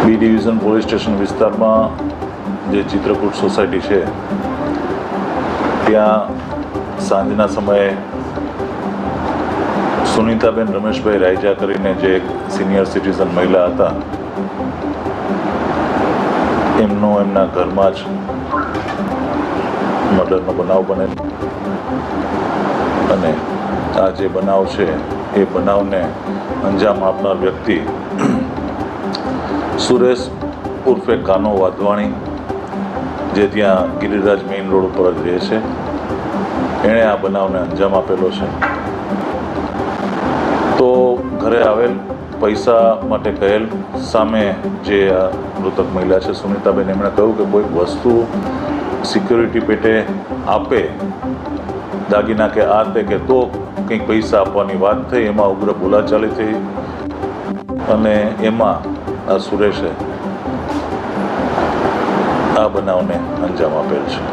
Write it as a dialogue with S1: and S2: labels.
S1: B division police station વિસ્તારમાં જે Chitrakoot society છે ત્યાં સાંજના સમયે સુનિતાબેન રમેશભાઈ રાયજા કરીને જે એક સિનિયર સિટીઝન મહિલા હતા એમના ઘરમાં જ મર્ડરનો બનાવ બનેલ અને આ જે બનાવ છે એ બનાવને અંજામ આપનાર વ્યક્તિ સુરેશ ઉર્ફે કાનો વાધવાણી જે ત્યાં ગિરિરાજ મેઇન રોડ ઉપર જ રહે છે એણે આ બનાવને અંજામ આપેલો છે. તો ઘરે આવેલ પૈસા માટે કહેલ સામે જે આ મૃતક મહિલા છે સુનિતાબેન એમણે કહ્યું કે કોઈક વસ્તુ સિક્યોરિટી પેટે આપે દાગીના કે આ તે કે તો કંઈક પૈસા આપવાની વાત થઈ. એમાં ઉગ્ર બોલાચાલી થઈ અને એમાં આ સુરેશે આ બનાવને અંજામ આપેલ છે.